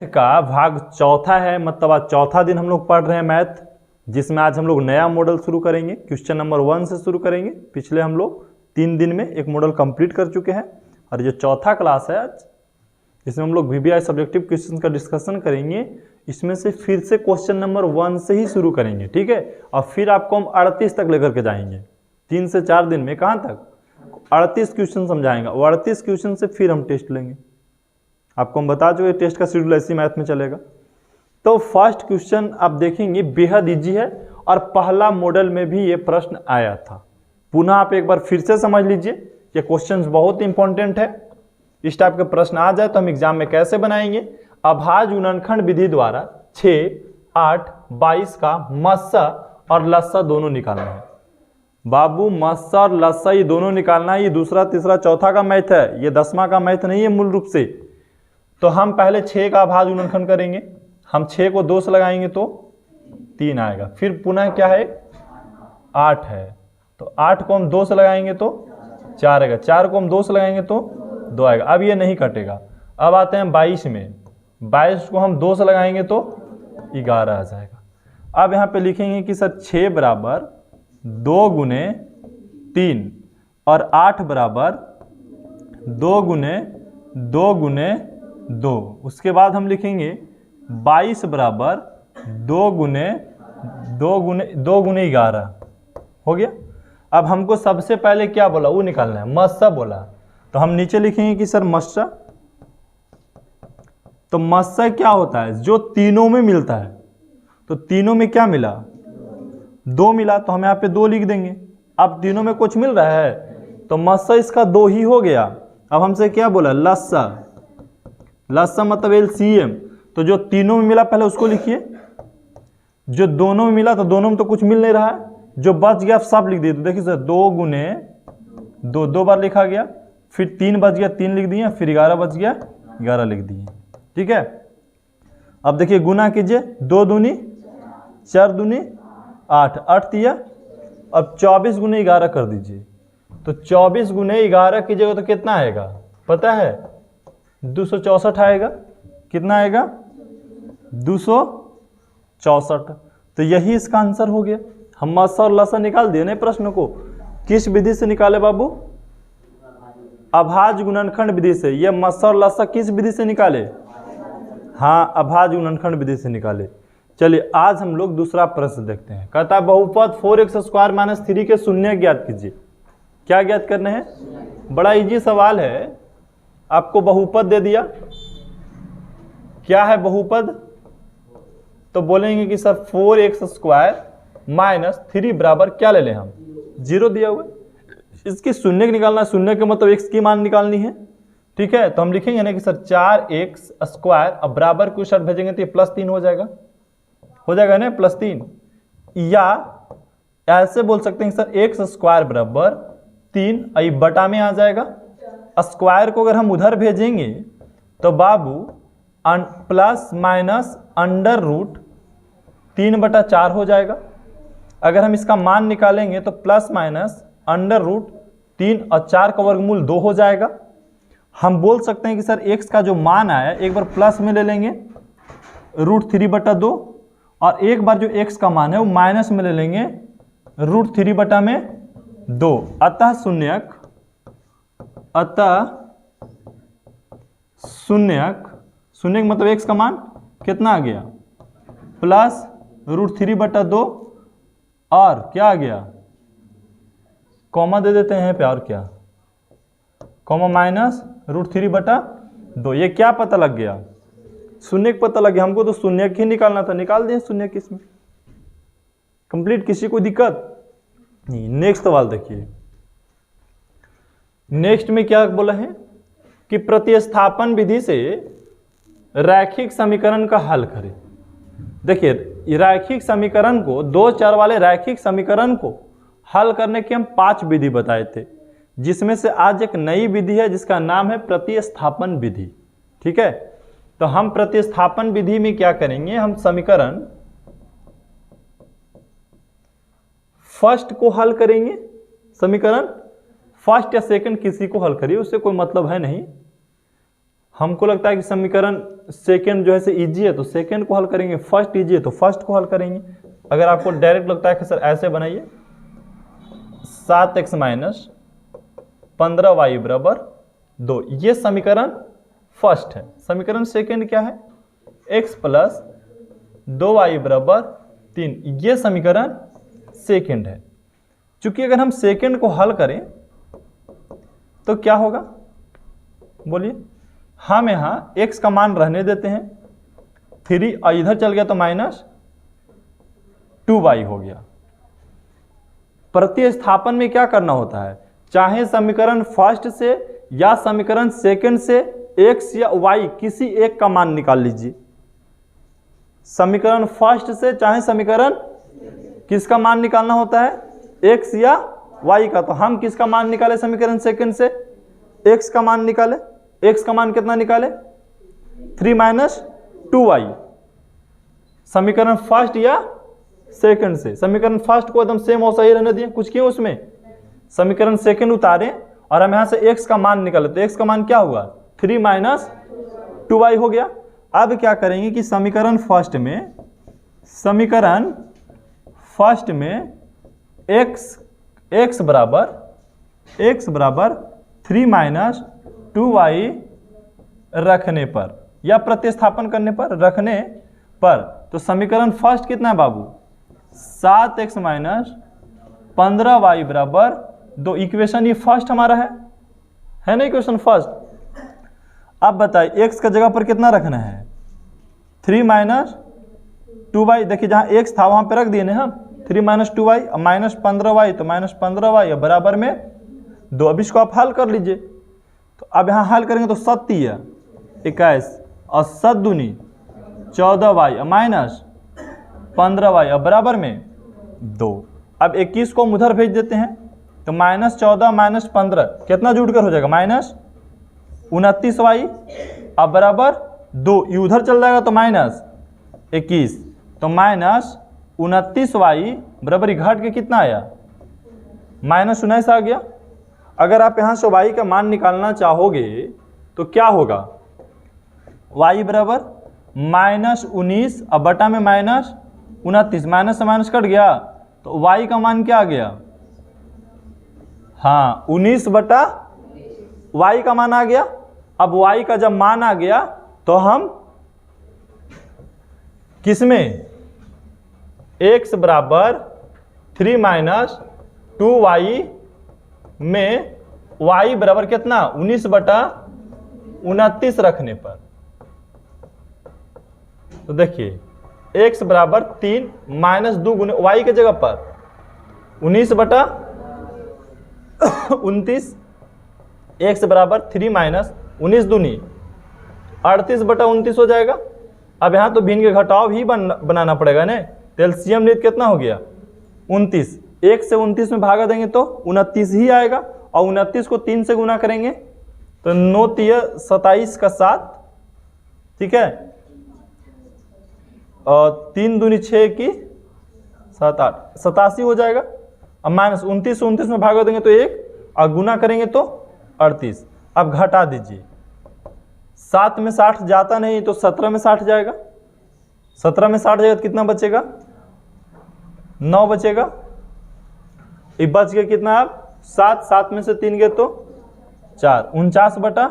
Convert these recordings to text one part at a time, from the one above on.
का भाग चौथा है, मतलब आज चौथा दिन हम लोग पढ़ रहे हैं मैथ, जिसमें आज हम लोग नया मॉडल शुरू करेंगे। क्वेश्चन नंबर 1 से शुरू करेंगे। पिछले हम लोग 3 दिन में एक मॉडल कंप्लीट कर चुके हैं और जो चौथा क्लास है आज, इसमें हम लोग VBI सब्जेक्टिव क्वेश्चन का डिस्कशन करेंगे। इसमें से फिर से क्वेश्चन नंबर 1 से ही शुरू करेंगे, ठीक है। और फिर आपको हम 38 तक लेकर के जाएंगे। 3 से 4 दिन में कहाँ तक 38 क्वेश्चन समझाएंगे और 38 क्वेश्चन से फिर हम टेस्ट लेंगे। आपको हम बता चुके टेस्ट का शेड्यूल ऐसी मैथ में चलेगा। तो फर्स्ट क्वेश्चन आप देखेंगे बेहद इजी है और पहला मॉडल में भी ये प्रश्न आया था। पुनः आप एक बार फिर से समझ लीजिए, ये क्वेश्चन बहुत इंपॉर्टेंट है। इस टाइप के प्रश्न आ जाए तो हम एग्जाम में कैसे बनाएंगे। अभाज्य गुणनखंड विधि द्वारा 6, 8, 22 का मस्सा और लस्सा दोनों निकालना है। बाबू मस्सा और लस्सा ये दोनों निकालना है। ये दूसरा, तीसरा, चौथा का मैथ है, ये 10वां का मैथ नहीं है मूल रूप से। तो हम पहले 6 का अभाज्य गुणनखंड करेंगे। हम 6 को 2 से लगाएंगे तो 3 आएगा। फिर पुनः क्या है 8 है, तो 8 को हम 2 से लगाएंगे तो 4 आएगा। 4 को हम 2 से लगाएंगे तो 2 आएगा। अब ये नहीं कटेगा। अब आते हैं 22 में। 22 को हम 2 से लगाएंगे तो 11 आ जाएगा। अब यहाँ पे लिखेंगे कि सर 6 बराबर 2 गुने 3 और 8 बराबर 2 गुने 2 गुने 2। उसके बाद हम लिखेंगे 22 बराबर 2 गुने 11 हो गया। अब हमको सबसे पहले क्या बोला, वो निकालना है, मस्सा बोला। तो हम नीचे लिखेंगे कि सर मस्सा। तो मस्सा क्या होता है, जो तीनों में मिलता है। तो तीनों में क्या मिला, 2 मिला, तो हम यहाँ पे 2 लिख देंगे। अब तीनों में कुछ मिल रहा है तो मस्सा इसका 2 ही हो गया। अब हमसे क्या बोला, लस्सा। लस्सा मतलब LCM। तो जो तीनों में मिला पहले उसको लिखिए। जो दोनों में मिला तो दोनों में तो कुछ मिल नहीं रहा है, जो बच गया सब लिख दिए। तो देखिए सर 2 गुने 2 2 बार लिखा गया, फिर 3 बच गया 3 लिख दिए, फिर 11 बच गया 11 लिख दिए, ठीक है। अब देखिए गुना कीजिए, 2 दूनी 4 दूनी 8, 8 दिया। अब 24 गुने 11 कर दीजिए। तो 24 गुने 11 कीजिएगा तो कितना आएगा पता है, 264 आएगा। कितना आएगा, 264। तो यही इसका आंसर हो गया। हम मस्सा और लस्सा निकाल दिए ना प्रश्न को। किस विधि से निकाले बाबू, अभाज्य गुणनखंड विधि से। ये मस्सा और लस्सा किस विधि से निकाले, हाँ अभाज्य गुणनखंड विधि से निकाले। चलिए आज हम लोग दूसरा प्रश्न देखते हैं। कहता है बहुपद 4x² - 3 के शून्य ज्ञात कीजिए। क्या ज्ञात करने हैं, बड़ा इजी सवाल है। आपको बहुपद दे दिया, क्या है बहुपद, तो बोलेंगे कि सर 4x² - 3 बराबर क्या ले लें हम, 0 दिया हुआ। इसकी शून्य निकालना है, शून्य के मतलब x की मान निकालनी है, ठीक है। तो हम लिखेंगे ना कि सर 4x², अब बराबर को शर्त भेजेंगे तो ये +3 हो जाएगा ना +3। या ऐसे बोल सकते हैं सर x² बराबर 3, आई बटा में आ जाएगा। स्क्वायर को अगर हम उधर भेजेंगे तो बाबू प्लस माइनस √3/4 हो जाएगा। अगर हम इसका मान निकालेंगे तो प्लस माइनस √3 और 4 का वर्गमूल 2 हो जाएगा। हम बोल सकते हैं कि सर x का जो मान आया एक बार प्लस में ले लेंगे √3/2 और एक बार जो x का मान है वो माइनस में ले लेंगे √3/2। अतः शून्यक मतलब x का मान कितना आ गया, प्लस √3/2 और क्या आ गया, कॉमा दे देते हैं पे, और क्या कॉमा माइनस √3/2। ये क्या पता लग गया, शून्यक पता लग गया। हमको तो शून्यक ही निकालना था, निकाल दिए शून्यक इसमें कंप्लीट। किसी को दिक्कत नहीं। नेक्स्ट सवाल देखिए। नेक्स्ट में क्या बोला है कि प्रतिस्थापन विधि से रैखिक समीकरण का हल करें। देखिए रैखिक समीकरण को, 2 चर वाले रैखिक समीकरण को हल करने की हम 5 विधि बताए थे, जिसमें से आज एक नई विधि है जिसका नाम है प्रतिस्थापन विधि, ठीक है। तो हम प्रतिस्थापन विधि में क्या करेंगे, हम समीकरण फर्स्ट को हल करेंगे। समीकरण फर्स्ट या सेकंड किसी को हल करिए, उससे कोई मतलब है नहीं। हमको लगता है कि समीकरण सेकंड जो है से इजी है तो सेकंड को हल करेंगे, फर्स्ट इजी है तो फर्स्ट को हल करेंगे। अगर आपको डायरेक्ट लगता है कि सर ऐसे बनाइए 7x माइनस 15y बराबर 2, ये समीकरण फर्स्ट है। समीकरण सेकंड क्या है? x प्लस 2y बराबर 3, ये समीकरण सेकंड है। चूंकि अगर हम सेकंड को हल करें तो क्या होगा बोलिए? हम यहां x का मान रहने देते हैं, 3 और इधर चल गया तो माइनस 2y हो गया। प्रतिस्थापन में क्या करना होता है? चाहे समीकरण फर्स्ट से या समीकरण सेकंड से x या y किसी एक का मान निकाल लीजिए। समीकरण फर्स्ट से चाहे समीकरण किसका मान निकालना होता है? x या y का। तो हम किसका मान निकाले समीकरण सेकंड से? x का मान निकाले। x का मान कितना निकाले? 3 माइनस 2y। समीकरण फर्स्ट या सेकंड से। समीकरण फर्स्ट को एकदम सेम और सही रहने दिए, कुछ क्यों उसमें? समीकरण सेकंड उतारे और हम यहां से x का मान निकाले तो x का मान क्या हुआ? 3 माइनस 2y हो गया। अब क्या करेंगे कि समीकरण फर्स्ट में x बराबर 3 माइनस 2y रखने पर या प्रतिस्थापन करने पर रखने पर तो समीकरण फर्स्ट कितना है बाबू? 7x माइनस 15y बराबर 2। इक्वेशन ये फर्स्ट हमारा है ना, इक्वेशन फर्स्ट। अब बताइए x का जगह पर कितना रखना है? 3 माइनस 2y। देखिए जहां x था वहां पे रख दिए ना हम 3 माइनस 2y और माइनस 15y, तो माइनस 15y बराबर में 2। अब इसको आप हल कर लीजिए। तो अब यहाँ हल करेंगे तो 7 21 और 7 दूनी 14y माइनस 15y और बराबर में 2। अब 21 को हम उधर भेज देते हैं तो माइनस 14 माइनस 15 कितना जुड़कर हो जाएगा? माइनस 29y अब बराबर 2। ये उधर चल जाएगा तो माइनस 21, तो माइनस 29y बराबर घट के कितना आया? माइनस 19 आ गया। अगर आप यहाँ से y का मान निकालना चाहोगे तो क्या होगा? y बराबर माइनस 19 अब बटा में माइनस 29, माइनस से माइनस कट गया तो y का मान क्या आ गया? हाँ 19 बटा y का मान आ गया। अब y का जब मान आ गया तो हम किसमें? x बराबर 3 माइनस 2y में y बराबर कितना? 19 बटा 29 रखने पर तो देखिए x बराबर 3 माइनस 2 गुने y के जगह पर 19 बटा 29, x बराबर 3 माइनस 19 दूनी 38 बटा 29 हो जाएगा। अब यहाँ तो भिन्न के घटाव ही बनाना पड़ेगा ना। तो एलसीएम रेट कितना हो गया? 29। 1 से 29 में भागा देंगे तो 29 ही आएगा और 29 को 3 से गुना करेंगे तो 9 तिया 27 का 7, ठीक है, और 3 दूनी 6 की 7 8 87 हो जाएगा। अब माइनस 29 से 29 में भागा देंगे तो 1 और गुना करेंगे तो 38। अब घटा दीजिए, 7 में 60 जाता नहीं तो 17 में 60 जाएगा। 17 में 60 जाएगा तो कितना बचेगा? 9 बचेगा। ये बच गया कितना? आप 7 में से 3 गए तो 4, 49 बटा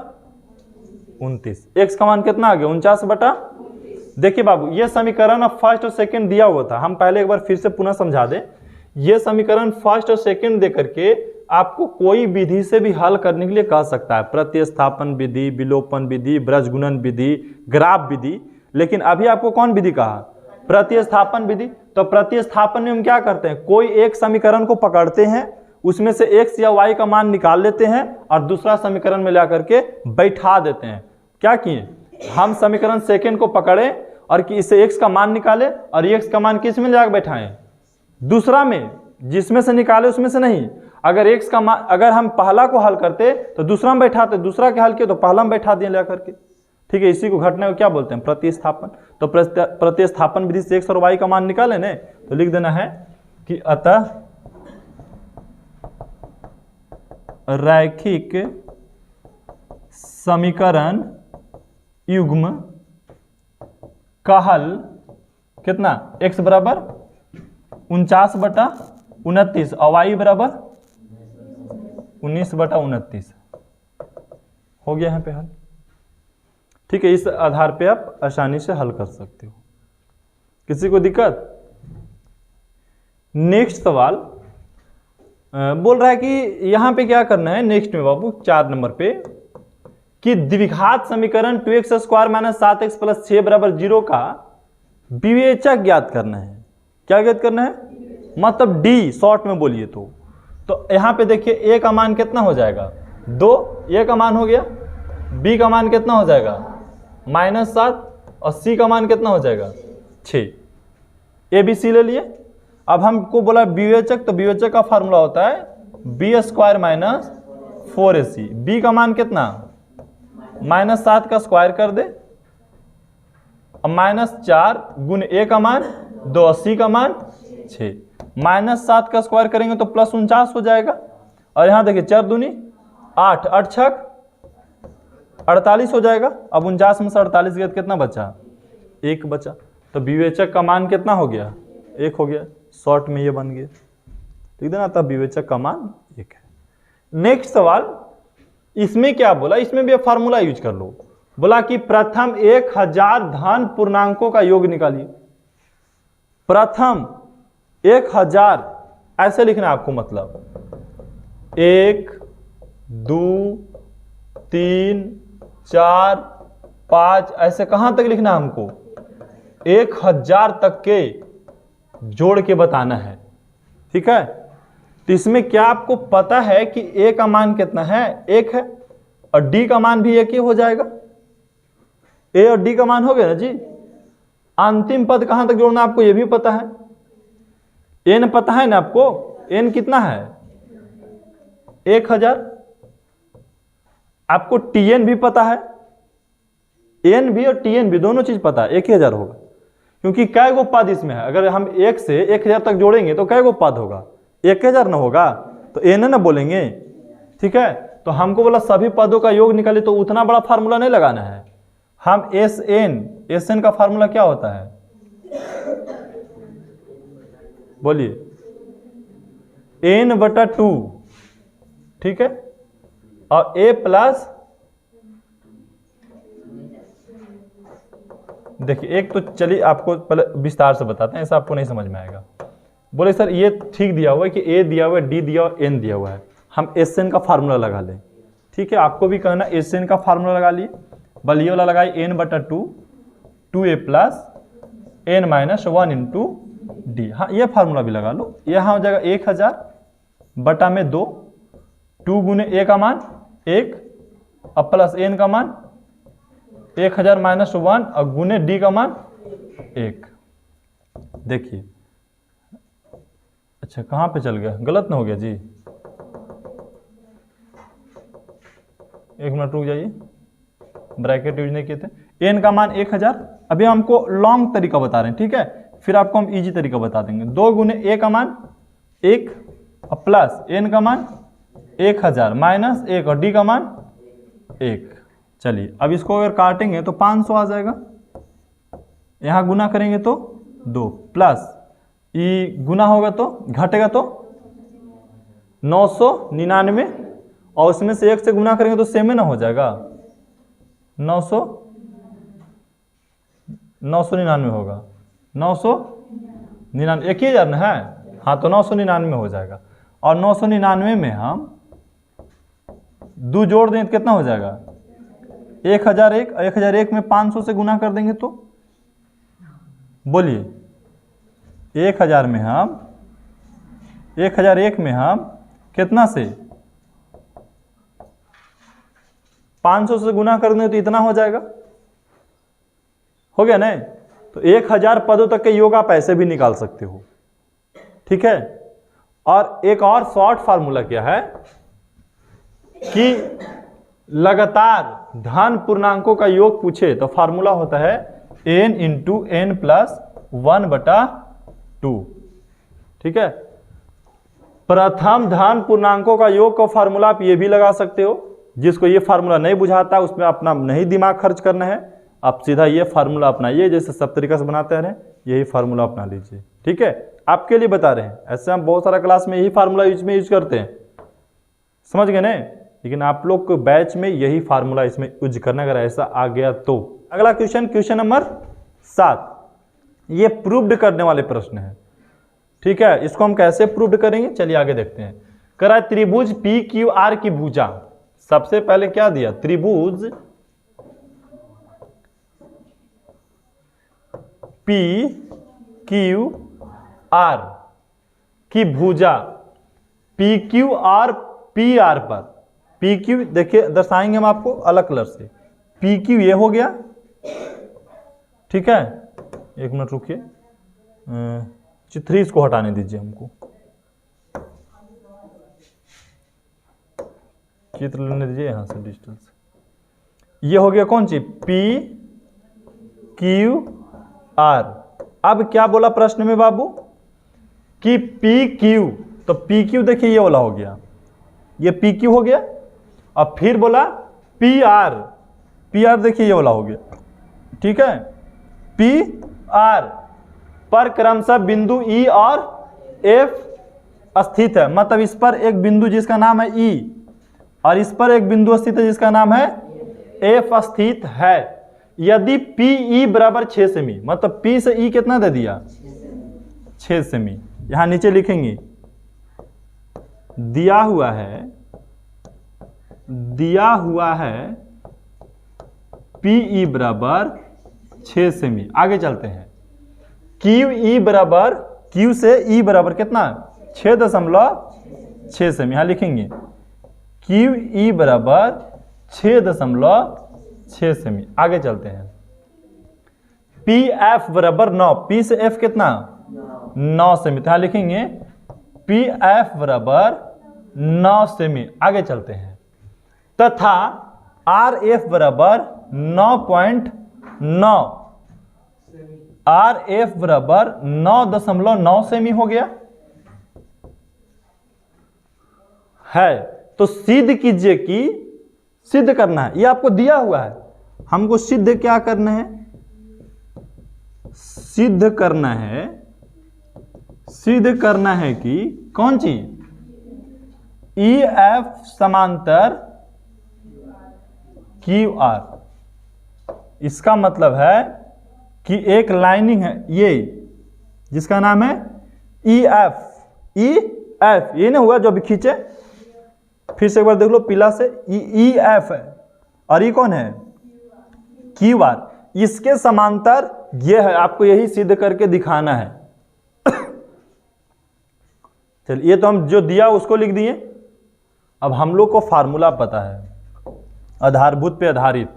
29। x का मान कितना आ गया? 49 बटा। देखिए बाबू ये समीकरण अब फर्स्ट और सेकंड दिया हुआ था, हम पहले एक बार फिर से पुनः समझा दें। ये समीकरण फर्स्ट और सेकंड दे करके आपको कोई विधि से भी हल करने के लिए कह सकता है, प्रतिस्थापन विधि, विलोपन विधि, ब्रजगुणन विधि, ग्राफ विधि। लेकिन अभी आपको कौन विधि कहा? प्रतिस्थापन विधि। तो प्रतिस्थापन में हम क्या करते हैं? कोई एक समीकरण को पकड़ते हैं, उसमें से x या y का मान निकाल लेते हैं और दूसरा समीकरण में ला करके बैठा देते हैं। क्या किए? हम समीकरण सेकंड को पकड़े और कि इससे x का मान निकाले और x का मान किस में लाकर बैठाएं? दूसरा में, जिसमें से निकाले उसमें से नहीं। अगर x का मान, अगर हम पहला को हल करते तो दूसरा में बैठाते, दूसरा के हल किए तो पहला में बैठा दिए ला करके, ठीक है। इसी को घटना को क्या बोलते हैं? प्रतिस्थापन। तो प्रतिस्थापन विधि से x और y का मान निकाले ना, तो लिख देना है कि अतः रैखिक समीकरण युग्म का हल कितना, x बराबर 49/29 और y बराबर 19/29 हो गया यहाँ पे हल। ठीक है, इस आधार पे आप आसानी से हल कर सकते हो। किसी को दिक्कत? नेक्स्ट सवाल बोल रहा है कि यहां पे क्या करना है नेक्स्ट में बाबू 4 नंबर पे कि द्विघात समीकरण 2x² - 7x + 6 = 0 का विवेचक ज्ञात करना है। क्या ज्ञात करना है? मतलब d शॉर्ट में बोलिए तो यहां पे देखिए a का मान कितना हो जाएगा 2, a का मान हो गया, b का मान कितना हो जाएगा -7 और c का मान कितना हो जाएगा 6। a b c ले लिए। अब हमको बोला विवेचक, तो विवेचक का फार्मूला होता है b² - 4ac। b का मान कितना -7 का स्क्वायर कर दे, अब -4 गुण a का मान 2 और c का मान 6। -7 का स्क्वायर करेंगे तो +49 हो जाएगा। और यहां देखिए 4 दूनी 8, 8 छक 48 हो जाएगा। अब 49 में से 48 गया कितना बचा? 1 बचा। तो विवेचक का मान कितना हो गया? 1 हो गया। शॉर्ट में ये बन गया, ठीक है ना। तब विवेचक का मान 1 है। नेक्स्ट सवाल, इसमें क्या बोला, इसमें भी फार्मूला यूज कर लो। बोला कि प्रथम 1000 धन पूर्णांकों का योग निकालिए। प्रथम 1000 ऐसे लिखना आपको, मतलब 1 2 3 4 5 ऐसे कहां तक लिखना हमको? 1000 तक के जोड़ के बताना है, ठीक है। तो इसमें क्या आपको पता है कि a का मान कितना है? 1 है, और d का मान भी 1 ही हो जाएगा। a और d का मान हो गया ना जी। अंतिम पद कहां तक जोड़ना आपको ये भी पता है। n पता है ना आपको, n कितना है 1000। आपको tn भी पता है, n भी और tn भी दोनों चीज पता है, 1000 होगा। क्योंकि कै गो पद इसमें है, अगर हम 1 से 1000 तक जोड़ेंगे तो कै गो पद होगा? 1000 ना होगा, तो n ना बोलेंगे, ठीक है। तो हमको बोला सभी पदों का योग निकाले, तो उतना बड़ा फार्मूला नहीं लगाना है। हम SN का फार्मूला क्या होता है बोलिए? n/2, ठीक है। और a प्लस, देखिए एक तो चलिए आपको पहले विस्तार से बताते हैं, ऐसा आपको नहीं समझ में आएगा। बोले सर ये ठीक दिया हुआ है कि a दिया हुआ है, d दिया हुआ है, n दिया हुआ है, हम SN का फार्मूला लगा लें। ठीक है, आपको भी कहना SN का फार्मूला लगा लिए। बल ये वाला लगाइए n/2 2a plus n - 1 into d। हाँ ये फार्मूला भी लगा लो। यहाँ हो जाएगा 1000 बटा में 2, 2 गुने a का मान 1 और प्लस n का मान 1000 - 1 और गुने d का मान 1। देखिए अच्छा कहाँ पे चल गया, गलत ना हो गया जी। एक मिनट रुक जाइए, ब्रैकेट यूज नहीं किए थे। n का मान 1000। अभी हमको लॉन्ग तरीका बता रहे हैं, ठीक है। फिर आपको हम इजी तरीका बता देंगे। 2 गुने a का मान 1 और प्लस n का मान 1000 माइनस 1 और d का मान 1। चलिए अब इसको अगर काटेंगे तो 500 आ जाएगा। यहाँ गुना करेंगे तो 2 प्लस ये गुना होगा तो घटेगा तो 999 और उसमें से 1 से गुना करेंगे तो सेम ना हो जाएगा। 999 होगा, 999 1000 ना है, हाँ तो 999 हो जाएगा। और 999 में हम 2 जोड़ दें तो कितना हो जाएगा 1001। 1001 में 500 से गुना कर देंगे तो बोलिए 1001 में हम कितना से 500 से गुना कर देंगे तो इतना हो जाएगा, हो गया ना। तो 1000 पदों तक के योग आप ऐसे भी निकाल सकते हो, ठीक है। और एक और शॉर्ट फार्मूला क्या है कि लगातार धन पूर्णांकों का योग पूछे तो फार्मूला होता है n इंटू n प्लस 1/2, ठीक है। प्रथम धन पूर्णांकों का योग का फार्मूला आप ये भी लगा सकते हो। जिसको ये फार्मूला नहीं बुझाता उसमें अपना नहीं दिमाग खर्च करना है, आप सीधा ये फार्मूला अपनाइए, जैसे सब तरीका से बनाते आ रहे हैं यही फार्मूला अपना लीजिए। ठीक है, आपके लिए बता रहे हैं, ऐसे हम बहुत सारा क्लास में यही फार्मूला यूज करते हैं, समझ गए ना। लेकिन आप लोग को बैच में यही फार्मूला इसमें यूज करना, अगर ऐसा आ गया तो। अगला क्वेश्चन नंबर 7, ये प्रूव्ड करने वाले प्रश्न है। ठीक है, इसको हम कैसे प्रूव्ड करेंगे, चलिए आगे देखते हैं। करा त्रिभुज पी क्यू आर की भुजा, सबसे पहले क्या दिया, त्रिभुज पी क्यू आर की भुजा P Q R P R पर, पी क्यू देखिए दर्शाएंगे हम आपको अलग कलर से, पी क्यू ये हो गया। ठीक है, एक मिनट रुकिए, चित्र इसको हटाने दीजिए हमको, चित्र लेने दीजिए यहां से डिस्टेंस। ये हो गया कौन सी, पी क्यू आर। अब क्या बोला प्रश्न में बाबू कि पी क्यू, तो पी क्यू देखिए ये वाला हो गया, ये पी क्यू हो गया। अब फिर बोला पी आर, पी आर देखिए ये वाला हो गया। ठीक है, पी आर पर क्रमशः बिंदु ई और एफ स्थित है, मतलब इस पर एक बिंदु जिसका नाम है ई और इस पर एक बिंदु स्थित है जिसका नाम है एफ स्थित है। यदि पी ई बराबर 6 सेमी, मतलब पी से ई कितना दे दिया, 6 सेमी। यहां नीचे लिखेंगे दिया हुआ है पी ई बराबर 6 सेमी। आगे चलते हैं, क्यू ई बराबर, क्यू से ई बराबर कितना, 6.6 सेमी। यहां लिखेंगे क्यू ई बराबर 6.6 सेमी। आगे चलते हैं, पी एफ बराबर 9, पी से एफ कितना, 9 सेमी। तो यहां लिखेंगे पी एफ बराबर 9 सेमी। आगे चलते हैं, तथा आर एफ बराबर 9.9, आर एफ बराबर 9.9 सेमी हो गया है। तो सिद्ध कीजिए कि, सिद्ध करना है, ये आपको दिया हुआ है, हमको सिद्ध क्या करना है, सिद्ध करना है कि कौन चीज, ई एफ समांतर क्यू आर। इसका मतलब है कि एक लाइनिंग है ये जिसका नाम है ई एफ, ई एफ ये ना हुआ जो अभी खींचे, फिर से एक बार देख लो पीला से, ई एफ है और ये कौन है, क्यू आर। इसके समांतर ये है, आपको यही सिद्ध करके दिखाना है। चलिए, ये तो हम जो दिया उसको लिख दिए। अब हम लोग को फार्मूला पता है आधारभूत पे आधारित,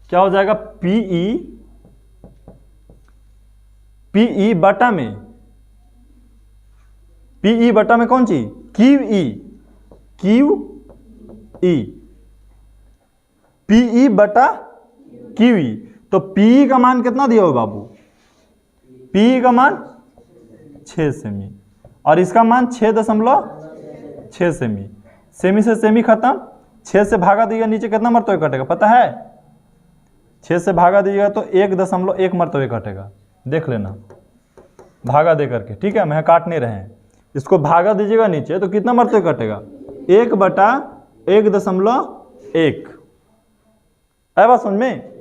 क्या हो जाएगा, पीई बटा में, पीई बटा में कौन सी, क्यू ई, पीई बटा क्यू ई। तो पीई का मान कितना दिया हो बाबू, पीई का मान 6 सेमी और इसका मान 6.6 सेमी। सेमी से सेमी खत्म, 6 से भागा दीजिएगा नीचे कितना मरतबे कटेगा पता है, 6 से भागा दीजिएगा तो 1.1 मरतबे कटेगा, देख लेना भागा दे करके। ठीक है, मैं काट नहीं रहे हैं, इसको भागा दीजिएगा नीचे तो कितना मरतबे कटेगा, 1/1.1। है बात समझ में।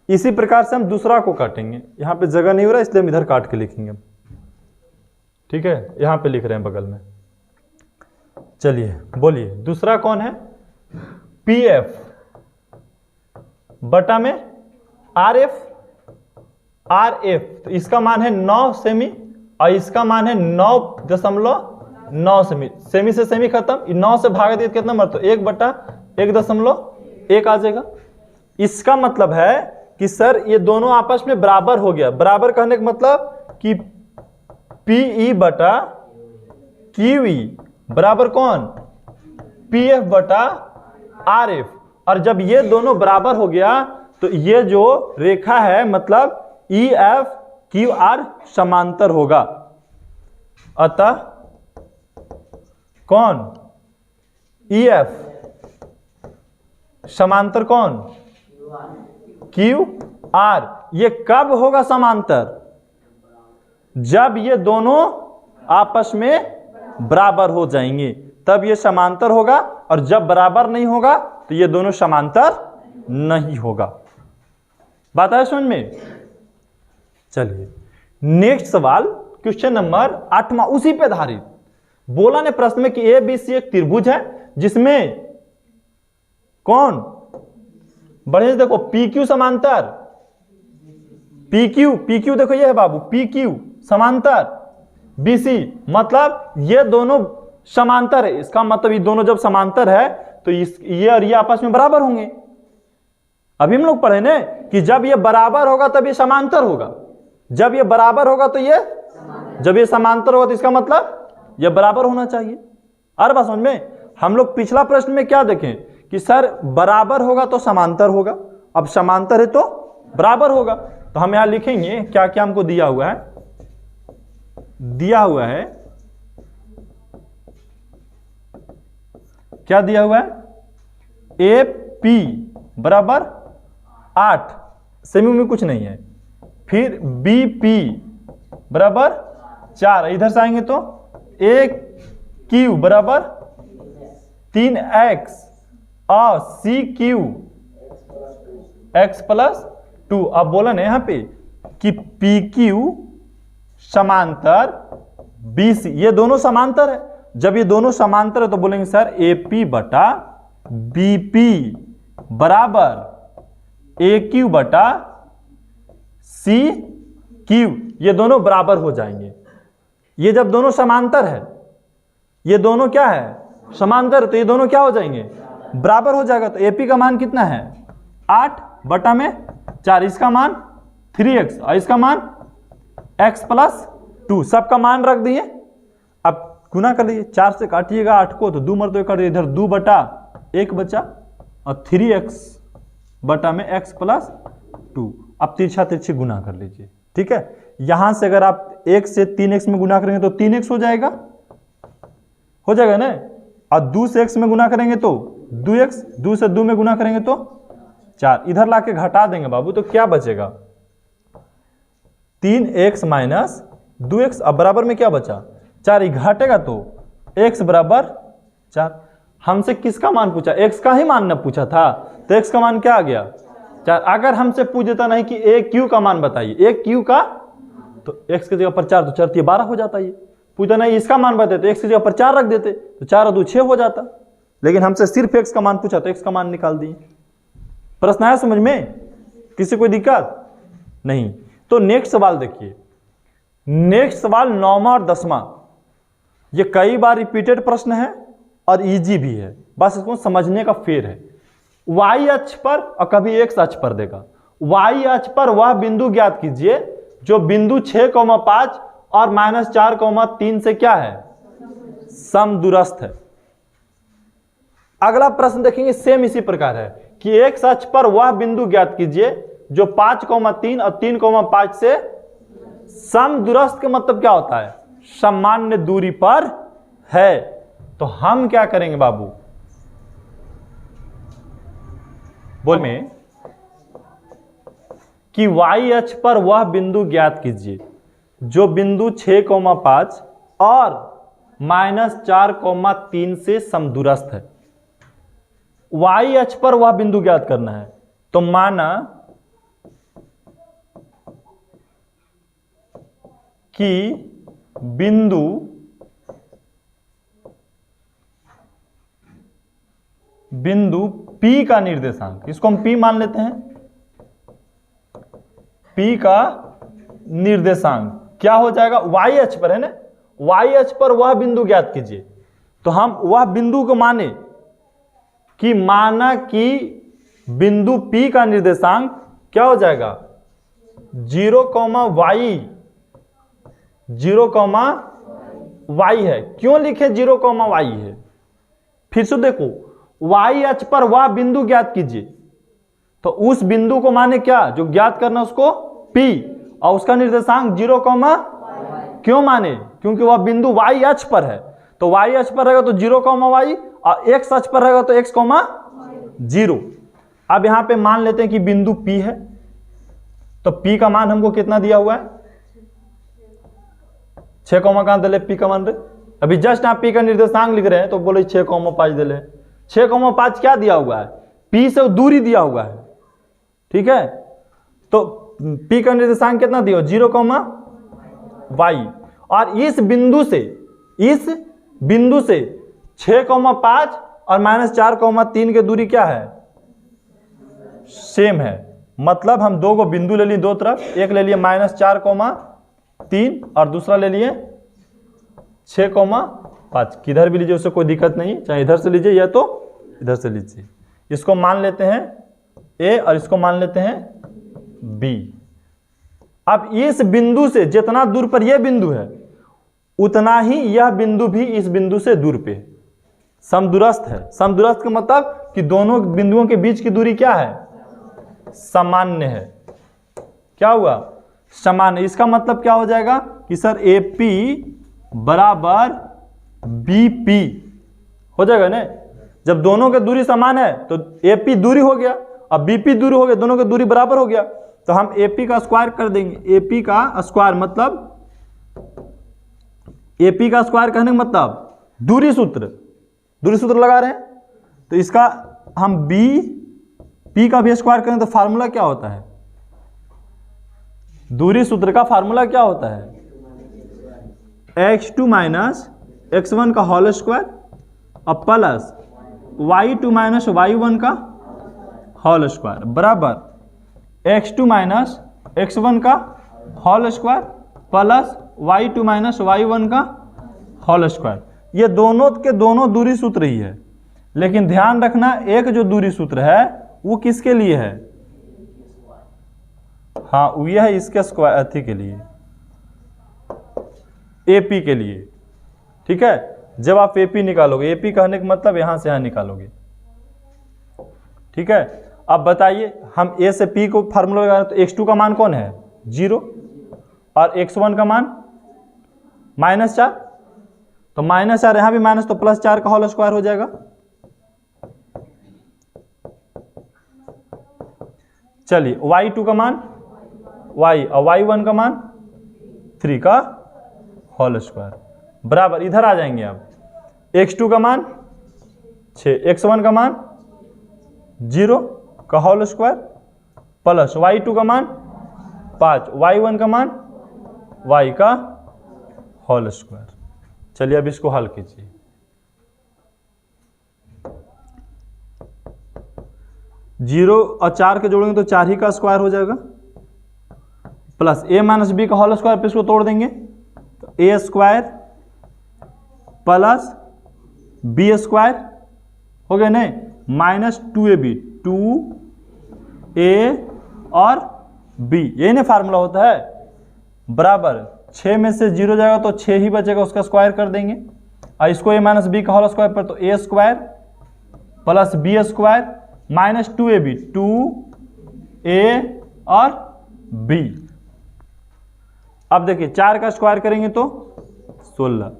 इसी प्रकार से हम दूसरा को काटेंगे, यहाँ पे जगह नहीं हो रहा इसलिए हम इधर काट के लिखेंगे। ठीक है, यहाँ पे लिख रहे हैं बगल में। चलिए बोलिए, दूसरा कौन है, पी एफ बटा में आर एफ, तो इसका मान है 9 सेमी और इसका मान है 9.9 सेमी। सेमी से सेमी खत्म, 9 से भागा दिए कितना मरतबा, 1/1.1 आ जाएगा। इसका मतलब है कि सर ये दोनों आपस में बराबर हो गया। बराबर कहने का मतलब कि पीई बटा क्यू ई बराबर कौन, पीएफ बटा आरएफ। और जब ये दोनों बराबर हो गया तो ये जो रेखा है मतलब ई एफ क्यू आर समांतर होगा। अतः कौन, ई एफ समांतर कौन, क्यू आर। ये कब होगा समांतर? जब ये दोनों आपस में बराबर हो जाएंगे तब ये समांतर होगा, और जब बराबर नहीं होगा तो ये दोनों समांतर नहीं होगा। बात है समझ में? चलिए नेक्स्ट सवाल, क्वेश्चन नंबर 8वां, उसी पे आधारित। बोला ने प्रश्न में कि ए बी सी एक त्रिभुज है जिसमें कौन, बढ़िया से देखो, पी क्यू समांतर, पी क्यू देखो ये है बाबू, पी क्यू समांतर बी सी, मतलब ये दोनों समांतर है। इसका मतलब ये दोनों जब समांतर है तो ये और ये आपस में बराबर होंगे। अभी हम लोग पढ़े ना कि जब ये बराबर होगा तब ये समांतर होगा, जब ये बराबर होगा तो ये, जब ये समांतर होगा तो इसका मतलब ये बराबर होना चाहिए। अरे बात समझ में? हम लोग पिछला प्रश्न में क्या देखें कि सर बराबर होगा तो समांतर होगा, अब समांतर है तो बराबर होगा। तो हम यहां लिखेंगे क्या क्या हमको दिया हुआ है, दिया हुआ है, क्या दिया हुआ है, ए पी बराबर 8, सेमी में कुछ नहीं है, फिर बी पी बराबर 4, इधर से आएंगे तो ए क्यू बराबर 3x और सी क्यू x प्लस 2। अब बोला ना यहां पे कि पी क्यू समांतर बी सी, ये दोनों समांतर है। जब ये दोनों समांतर है तो बोलेंगे सर ए पी बटा बी पी बराबर ए क्यू बटा सी क्यू, ये दोनों बराबर हो जाएंगे। ये जब दोनों समांतर है, ये दोनों क्या है, समांतर है, तो ये दोनों क्या हो जाएंगे, बराबर हो जाएगा। तो एपी का मान कितना है, 8 बटा में 4, इसका मान 3x और इसका मान x प्लस 2, सबका मान रख दिए। अब गुना कर लीजिए, 4 से काटिएगा 8 को तो 2 मरतबे काट दिए, इधर 2 बटा 1 बचा और 3x बटा में x प्लस 2। अब तिरछा तिरछी गुना कर लीजिए, ठीक है। यहां से अगर आप 1 से 3x में गुना करेंगे तो 3x हो जाएगा ना, और 2 से x में गुना करेंगे तो 2x, 2 से 2 में गुना करेंगे तो 4, इधर लाके घटा देंगे बाबू तो क्या बचेगा, 3x माइनस 2x, अब बराबर में क्या बचा 4, ही घटेगा तो x बराबर 4। हमसे किसका मान पूछा, x का ही मान न पूछा था, तो x का मान क्या आ गया 4। अगर हमसे पूछ देता नहीं कि ए क्यू का मान बताइए, ए क्यू का, तो x की जगह पर 4 तो 4 12 हो जाता, ये पूछा नहीं इसका मान बताते तो x की जगह पर 4 रख देते तो 4 और 2 6 हो जाता, लेकिन हमसे सिर्फ x का मान पूछा तो x का मान निकाल दिए। प्रश्न आया समझ में, किसी कोई दिक्कत नहीं। तो नेक्स्ट सवाल देखिए, नेक्स्ट सवाल 9वां और 10वां, ये कई बार रिपीटेड प्रश्न है और इजी भी है, बस इसको समझने का फेर है। y अक्ष पर और कभी x अक्ष पर देगा, y अक्ष पर वह बिंदु ज्ञात कीजिए जो बिंदु 6,5 और -4,3 से क्या है, समदूरस्थ है। अगला प्रश्न देखेंगे सेम इसी प्रकार है कि x अक्ष पर वह बिंदु ज्ञात कीजिए जो 5,3 और 3,5 से समदूरस्थ का मतलब क्या होता है, सामान्य दूरी पर है। तो हम क्या करेंगे बाबू, बोल में कि y अक्ष पर वह बिंदु ज्ञात कीजिए जो बिंदु 6,5 और -4,3 से समदूरस्थ है। y अक्ष पर वह बिंदु ज्ञात करना है, तो माना कि बिंदु P का निर्देशांक, इसको हम P मान लेते हैं, P का निर्देशांक क्या हो जाएगा, y अक्ष पर है ना, y अक्ष पर वह बिंदु ज्ञात कीजिए। तो हम वह बिंदु को माने कि माना कि बिंदु P का निर्देशांक क्या हो जाएगा 0,y है। क्यों लिखे 0,y है, फिर से देखो, y अक्ष पर वह बिंदु ज्ञात कीजिए, तो उस बिंदु को माने क्या, जो ज्ञात करना उसको P, और उसका निर्देशांक 0, क्यों माने, क्योंकि वह बिंदु y अक्ष पर है। तो y अक्ष पर रहेगा तो 0,y, और x अक्ष पर रहेगा तो x, 0। अब यहां पे मान लेते हैं कि बिंदु P है, तो P का मान हमको कितना दिया हुआ है? 6 कहाँ दिले P का मान रे? अभी जस्ट आप P का निर्देशांक लिख रहे हैं तो बोले 6,5 दिले। 6,5 क्या दिया हुआ है? P से दूरी दिया हुआ है, ठीक है। तो P का निर्देशांक कितना दिया? 0, y। और इस बिंदु से 6,5 और -4,3 की दूरी क्या है? सेम है। मतलब हम दो को बिंदु ले लिए दो तरफ, एक ले लिए -4,3 और दूसरा ले लिए 6,5। किधर भी लीजिए उससे कोई दिक्कत नहीं, चाहे इधर से लीजिए या तो इधर से लीजिए। इसको मान लेते हैं A और इसको मान लेते हैं B। अब इस बिंदु से जितना दूर पर यह बिंदु है उतना ही यह बिंदु भी इस बिंदु से दूर पे समदूरस्थ है। समदूरस्थ का मतलब कि दोनों बिंदुओं के बीच की दूरी क्या है? सामान्य है। क्या हुआ? सामान्य। इसका मतलब क्या हो जाएगा कि सर AP बराबर BP हो जाएगा ना। जब दोनों की दूरी समान है तो AP दूरी हो गया, अब BP दूरी हो गया, दोनों की दूरी बराबर हो गया तो हम AP का स्क्वायर कर देंगे। AP का स्क्वायर मतलब AP का स्क्वायर कहने का मतलब दूरी सूत्र लगा रहे हैं। तो इसका हम P का भी स्क्वायर करें तो फार्मूला क्या होता है? दूरी सूत्र का फार्मूला क्या होता है? x2 - x1 का होल स्क्वायर और प्लस y2 - y1 का होल स्क्वायर बराबर x2 - x1 का whole square plus y2 - y1 का होल स्क्वायर। ये दोनों के दोनों दूरी सूत्र ही है, लेकिन ध्यान रखना एक जो दूरी सूत्र है वो किसके लिए है? हाँ, वो है इसके स्क्वायर अथी के लिए, AP के लिए, ठीक है। जब आप AP निकालोगे, AP कहने का मतलब यहां से यहां निकालोगे, ठीक है। अब बताइए हम A से P को फार्मूला लगा रहे हैं तो x2 का मान कौन है? 0 और x1 का मान -4, तो -4 यहां भी माइनस तो +4 का होल स्क्वायर हो जाएगा। चलिए y2 का मान y और y1 का मान 3 का होल स्क्वायर बराबर इधर आ जाएंगे। अब x2 का मान 6, x1 का मान 0 का होल स्क्वायर प्लस y2 का मान 5, y1 का मान y का होल स्क्वायर। चलिए अब इसको हल कीजिए। जीरो और 4 के जोड़ेंगे तो 4 ही का स्क्वायर हो जाएगा प्लस a - b का होल स्क्वायर पे इसको तोड़ देंगे तो a square plus b square हो गया नहीं, -2ab 2a और b, यही ना फार्मूला होता है बराबर 6 में से 0 जाएगा तो 6 ही बचेगा, उसका स्क्वायर कर देंगे और इसको a - b का होल स्क्वायर पर तो a square plus b square -2ab 2a और b। अब देखिए 4 का स्क्वायर करेंगे तो 16,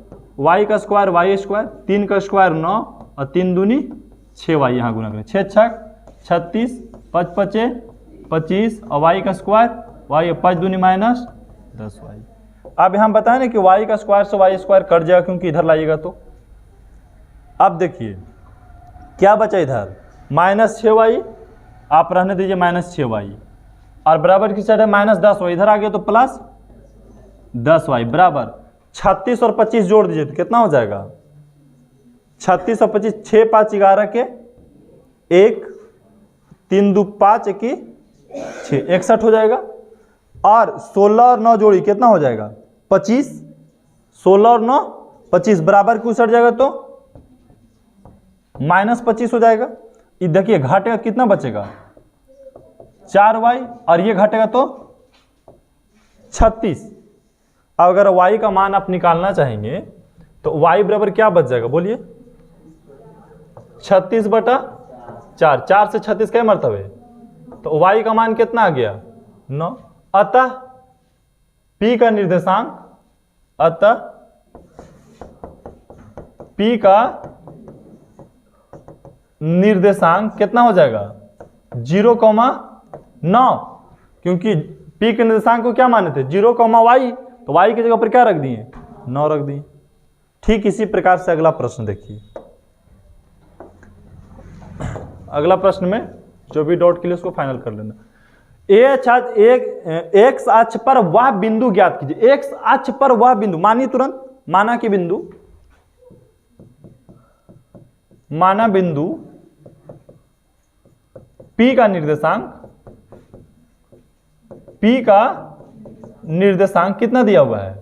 y का स्क्वायर y स्क्वायर, 3 का स्क्वायर 9 और 3 दूनी 6y यहाँ गुना करें 6 छक 36, 5 पचे 25 और y का स्क्वायर y 5 दूनी -10y। अब यहाँ बताएं ना कि y का स्क्वायर से y स्क्वायर कट जाएगा क्योंकि इधर लाइएगा तो। अब देखिए क्या बचा इधर -6y, आप रहने दीजिए -6y और बराबर की साइड है -10y, इधर आ गया तो प्लस 10y बराबर 36 और 25 जोड़ दीजिए तो कितना हो जाएगा? 36 और 25 6 5 11 के 1 3 2 5 1 6 61 हो जाएगा और 16 और 9 जोड़ी कितना हो जाएगा? 25। 16 और 9 25 बराबर की उछट जाएगा तो -25 हो जाएगा। ये देखिए घटेगा कितना बचेगा? 4y और ये घटेगा तो 36। अब अगर y का मान आप निकालना चाहेंगे तो y बराबर क्या बच जाएगा बोलिए? 36/4, 4 से 36 क्या मरतबे, तो y का मान कितना आ गया? 9। अतः P का निर्देशांक, अतः P का निर्देशांक कितना हो जाएगा? 0,9, क्योंकि P के निर्देशांक को क्या माने थे 0, y, तो y की जगह पर क्या रख दिए 9 रख दिए। ठीक इसी प्रकार से अगला प्रश्न देखिए। अगला प्रश्न में जो भी डॉट के लिए उसको फाइनल कर लेना। एक्स अक्ष पर वह बिंदु ज्ञात कीजिए। एक्स अक्ष पर वह बिंदु, मानिए तुरंत, माना कि बिंदु, माना बिंदु P का निर्देशांक, P का निर्देशांक कितना दिया हुआ है,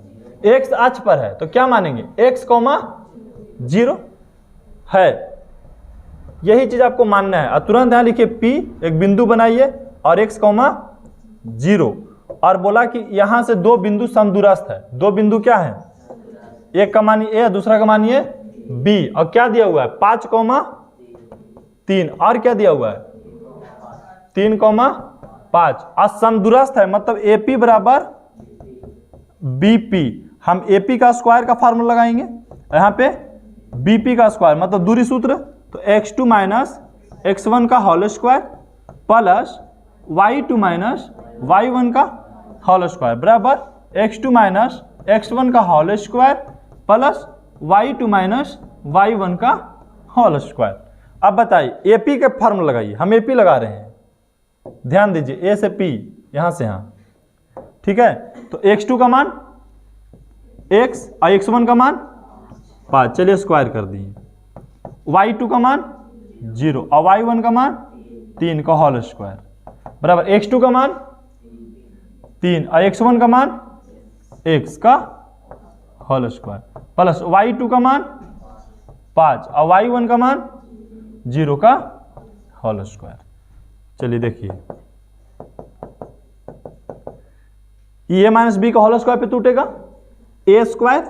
एक्स अक्ष पर है, तो क्या मानेंगे x, 0 है। यही चीज आपको मानना है। तुरंत यहां लिखिए P, एक बिंदु बनाइए और x, 0, और बोला कि यहां से दो बिंदु समदूरस्थ है। दो बिंदु क्या है, एक का मानिए a, दूसरा का मानिए b, और क्या दिया हुआ है 5, 3, और क्या दिया हुआ है 3, 5, और समदूरस्थ है, मतलब AP बराबर BP। हम AP का स्क्वायर का फार्मूला लगाएंगे, यहाँ पे BP का स्क्वायर मतलब दूरी सूत्र, तो x2 माइनस x1 का whole square plus y2 minus y1 का होल स्क्वायर बराबर x2 माइनस x1 का whole square plus y2 minus y1 का होल स्क्वायर। अब बताइए AP के फार्मूला लगाइए, हम AP लगा रहे हैं, ध्यान दीजिए A से P, यहां से यहां, ठीक है। तो x2 का मान x और x1 का मान 5, चलिए स्क्वायर कर दिए, y2 का मान 0 और y1 का मान 3 का होल स्क्वायर बराबर x2 का मान 3 और x1 का मान x का होल स्क्वायर प्लस y2 का मान 5 और y1 का मान 0 का होल स्क्वायर। चलिए देखिए, ए माइनस बी का होल स्क्वायर पे टूटेगा, A square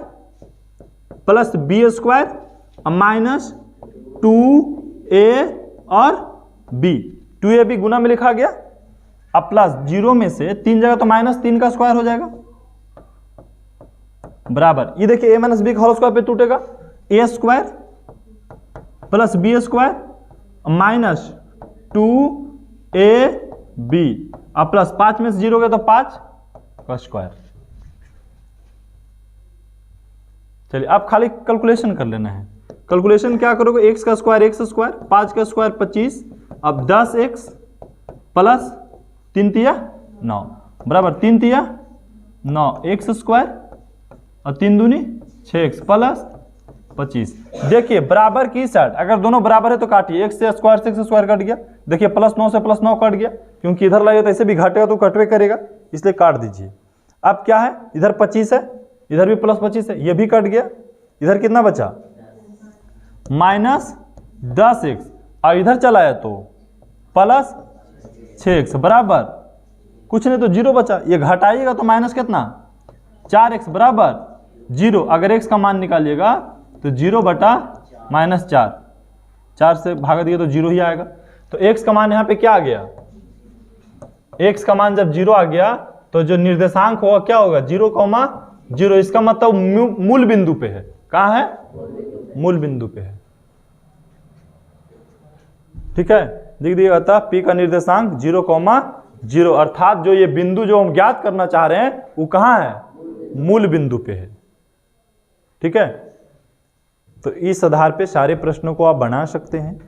plus B square minus 2a और b, 2ab गुना में लिखा गया, अब प्लस 0 में से 3 जगह तो माइनस 3 का स्क्वायर हो जाएगा बराबर, ये देखिए a माइनस बी का होल स्क्वायर पे टूटेगा, a square plus b square minus 2ab, अब प्लस 5 में से 0 गया तो 5 का स्क्वायर। चलिए अब खाली कैलकुलेशन कर लेना है। कैलकुलेशन क्या करोगे, x का स्क्वायर x स्क्वायर, 5 का स्क्वायर 25, अब 10x प्लस 3 तिया 9 बराबर 3 तिया 9 x स्क्वायर और 3 दूनी 6x प्लस 25। देखिए बराबर की साइड अगर दोनों बराबर है तो काटिए, x से स्क्वायर कट गया, देखिए प्लस 9 से प्लस 9 कट गया, क्योंकि इधर लगे तो ऐसे भी घटेगा तो कटवे करेगा, इसलिए काट दीजिए। अब क्या है, इधर 25 है, इधर भी प्लस 25 है, ये भी कट गया, इधर कितना बचा माइनस 10x, और इधर चला है तो प्लस 6x बराबर कुछ नहीं तो 0 बचा, ये घटाइएगा तो माइनस कितना 4x बराबर 0। अगर x का मान निकालिएगा तो 0 बटा माइनस 4, 4 से भाग दिए तो 0 ही आएगा। तो x का मान यहाँ पे क्या आ गया, x का मान जब 0 आ गया तो जो निर्देशांक होगा क्या होगा 0, 0, इसका मतलब मूल बिंदु पे है। कहाँ है, मूल बिंदु पे है, ठीक है। देख दिए अतः P का निर्देशांक 0, 0, अर्थात जो ये बिंदु जो हम ज्ञात करना चाह रहे हैं वो कहाँ है, मूल बिंदु पे है, ठीक है। तो इस आधार पे सारे प्रश्नों को आप बना सकते हैं।